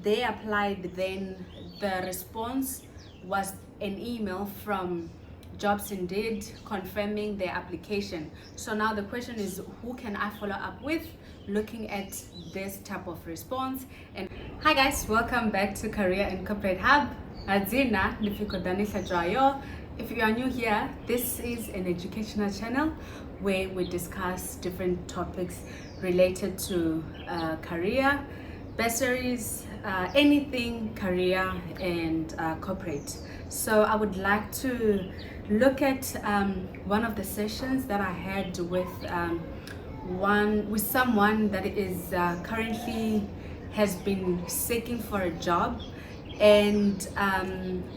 They applied, then the response was an email from Jobs Indeed confirming their application. So now the question is, who can I follow up with looking at this type of response? And hi guys, welcome back to Career and Corporate Hub. Adzina Nifikodanisa Jayo. If you are new here, this is an educational channel where we discuss different topics related to career, bursaries, anything career and corporate. So I would like to look at one of the sessions that I had with someone that is currently has been seeking for a job, and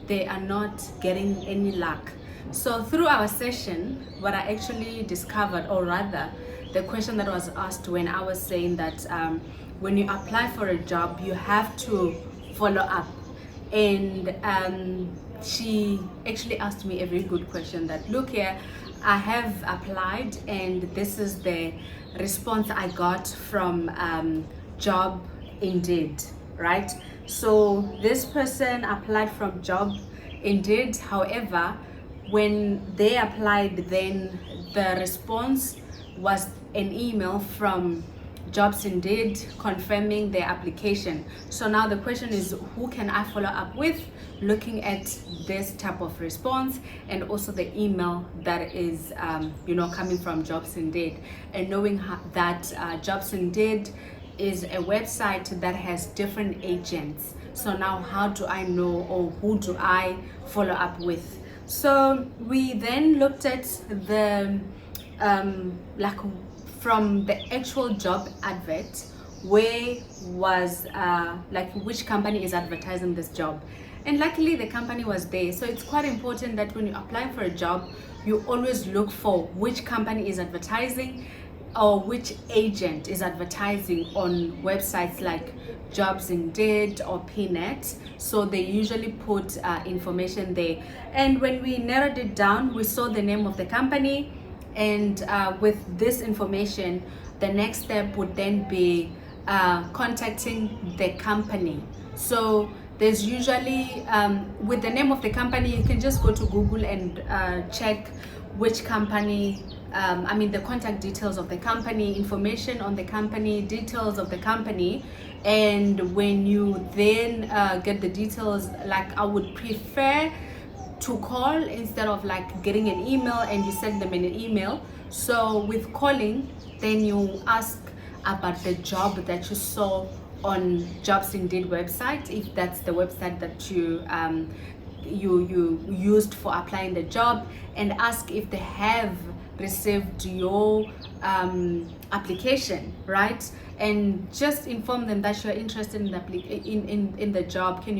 they are not getting any luck. So through our session, what I actually discovered, or rather the question that was asked when I was saying that when you apply for a job, you have to follow up. And she actually asked me a very good question that, look here, I have applied and this is the response I got from Job Indeed, right? So this person applied from Job Indeed. However, when they applied, then the response was an email from Jobs Indeed confirming their application. So now the question is, who can I follow up with looking at this type of response, and also the email that is coming from Jobs Indeed, and knowing that Jobs Indeed is a website that has different agents. So now how do I know, or who do I follow up with? So we then looked at the from the actual job advert, where was which company is advertising this job, and luckily the company was there. So it's quite important that when you apply for a job, you always look for which company is advertising, or which agent is advertising on websites like Jobs Indeed or PNet. So they usually put information there. And when we narrowed it down, we saw the name of the company, and with this information, the next step would then be contacting the company. So there's usually with the name of the company, you can just go to Google and check which company, the contact details of the company, information on the company, details of the company. And when you then get the details, like I would prefer to call instead of like getting an email and you send them an email. So with calling, then you ask about the job that you saw on Jobs Indeed website, if that's the website that you used for applying the job, and ask if they have received your application, right? And just inform them that you're interested in the job. Can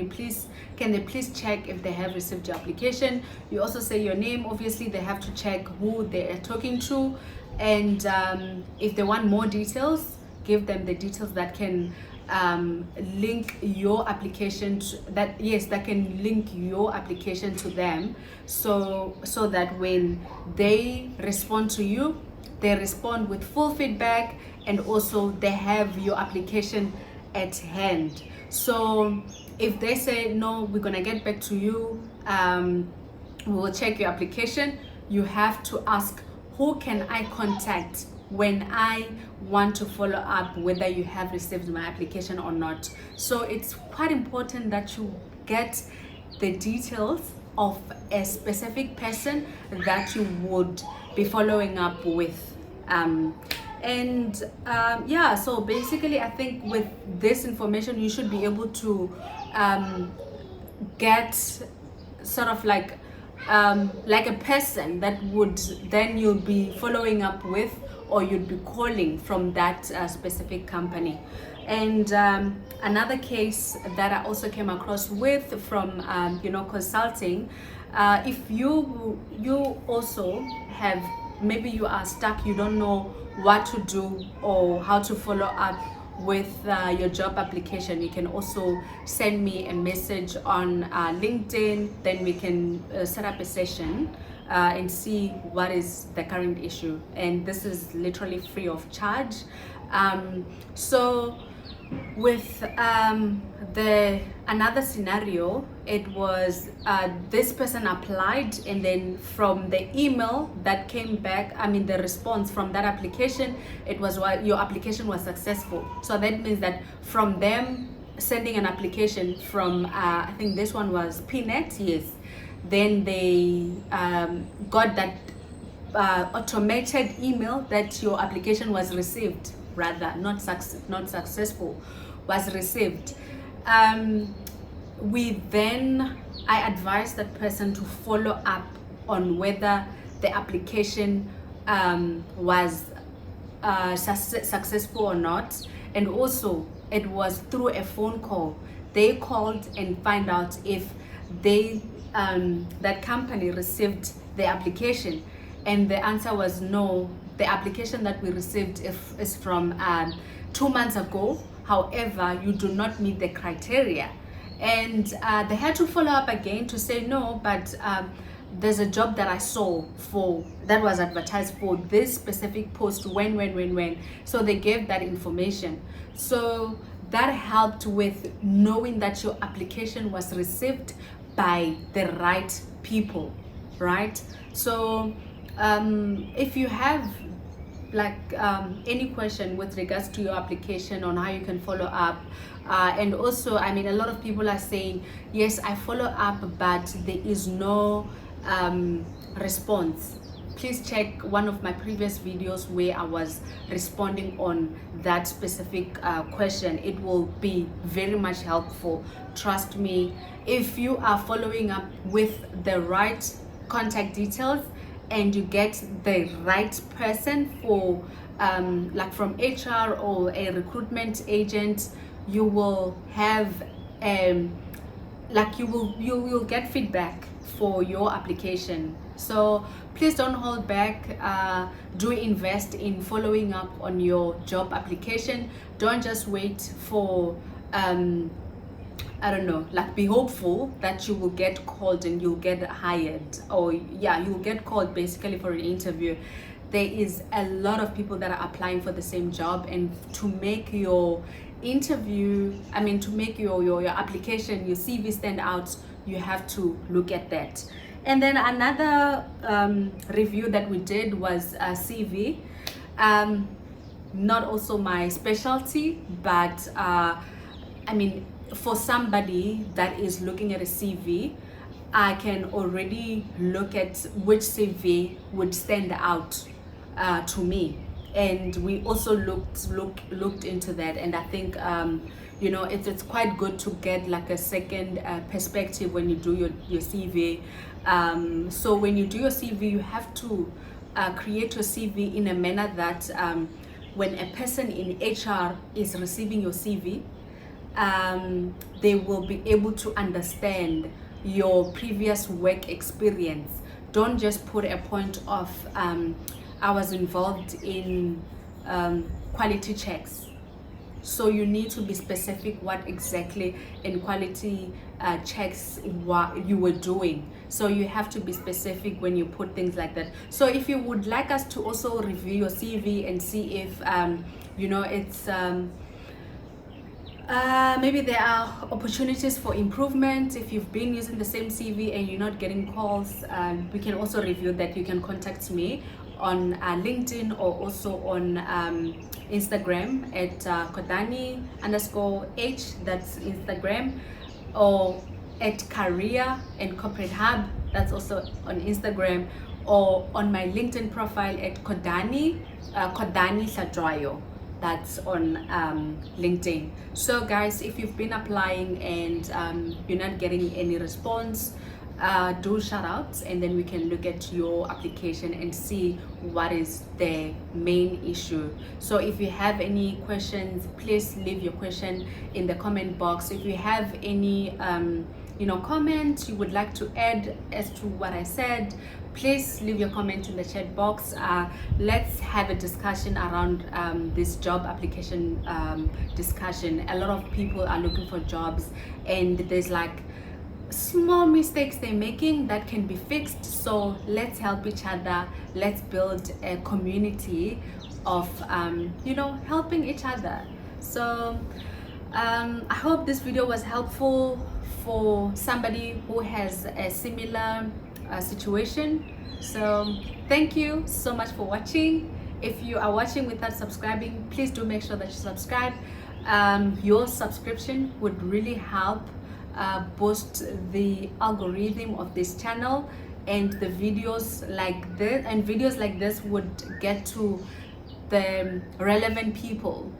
they please check if they have received your application? You also say your name. Obviously they have to check who they are talking to, and if they want more details, give them the details that can link your application to that. Yes, that can link your application to them, so that when they respond to you, they respond with full feedback, and also they have your application at hand. So if they say no, we're gonna get back to you, we will check your application, you have to ask, who can I contact when I want to follow up whether you have received my application or not. So it's quite important that you get the details of a specific person that you would be following up with. So basically I think with this information you should be able to get sort of like a person that would then you'll be following up with, or you'd be calling from that specific company. And another case that I also came across with from consulting, if you also have, maybe you are stuck, you don't know what to do or how to follow up with your job application, you can also send me a message on LinkedIn. Then we can set up a session and see what is the current issue, and this is literally free of charge. So With the another scenario, it was this person applied, and then from the email that came back, I mean the response from that application, it was what your application was successful. So that means that from them sending an application from I think this one was PNet, yes, then they got that automated email that your application was received, rather not successful, was received. We then, I advise that person to follow up on whether the application was successful or not, and also it was through a phone call. They called and find out if they that company received the application, and the answer was no. The application that we received is from 2 months ago. However, you do not meet the criteria, and they had to follow up again to say no, but there's a job that I saw for that was advertised for this specific post when. So they gave that information. So that helped with knowing that your application was received by the right people, right? So if you have like any question with regards to your application on how you can follow up, and also, I mean, a lot of people are saying, yes, I follow up, but there is no response. Please check one of my previous videos where I was responding on that specific question. It will be very much helpful. Trust me, if you are following up with the right contact details and you get the right person for like from HR or a recruitment agent, you will have like you will get feedback for your application. So please don't hold back. Do invest in following up on your job application. Don't just wait for I don't know, like be hopeful that you will get called and you'll get hired, or yeah, you'll get called basically for an interview. There is a lot of people that are applying for the same job, and to make your interview, I mean to make your application, your CV stand out, you have to look at that. And then another review that we did was CV. Not also my specialty, but I mean, for somebody that is looking at a CV, I can already look at which CV would stand out to me. And we also looked into that, and I think you know, it's quite good to get like a second perspective when you do your CV. So when you do your CV, you have to create your CV in a manner that when a person in HR is receiving your CV, they will be able to understand your previous work experience. Don't just put a point of I was involved in quality checks. So you need to be specific what exactly in quality checks what you were doing. So you have to be specific when you put things like that. So if you would like us to also review your CV and see if you know, it's maybe there are opportunities for improvement. If you've been using the same CV and you're not getting calls, we can also review that. You can contact me on LinkedIn, or also on Instagram at Kodani_H, that's Instagram, or at Career and Corporate Hub, that's also on Instagram, or on my LinkedIn profile at Kodani Sadroyo, that's on LinkedIn. So guys, if you've been applying and you're not getting any response, do shout out, and then we can look at your application and see what is the main issue. So if you have any questions, please leave your question in the comment box. If you have any you know, comment you would like to add as to what I said, please leave your comment in the chat box. Let's have a discussion around this job application discussion. A lot of people are looking for jobs, and there's like small mistakes they're making that can be fixed. So let's help each other. Let's build a community of you know, helping each other. So I hope this video was helpful for somebody who has a similar situation. So thank you so much for watching. If you are watching without subscribing, please do make sure that you subscribe. Your subscription would really help boost the algorithm of this channel, and the videos like this would get to the relevant people.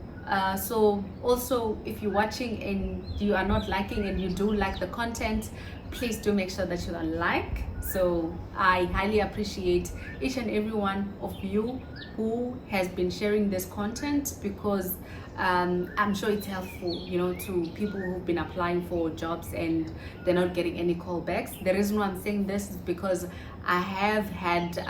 So also, if you're watching and you are not liking and you do like the content, please do make sure that you like. So I highly appreciate each and every one of you who has been sharing this content, because I'm sure it's helpful, to people who've been applying for jobs and they're not getting any callbacks. The reason why I'm saying this is because I have had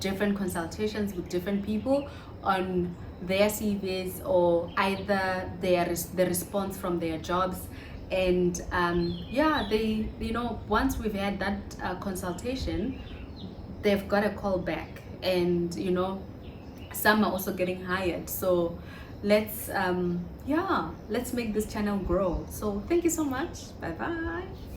different consultations with different people on their CVs, or either the response from their jobs, and yeah, they once we've had that consultation, they've got a call back, and some are also getting hired. So let's let's make this channel grow. So thank you so much. Bye bye.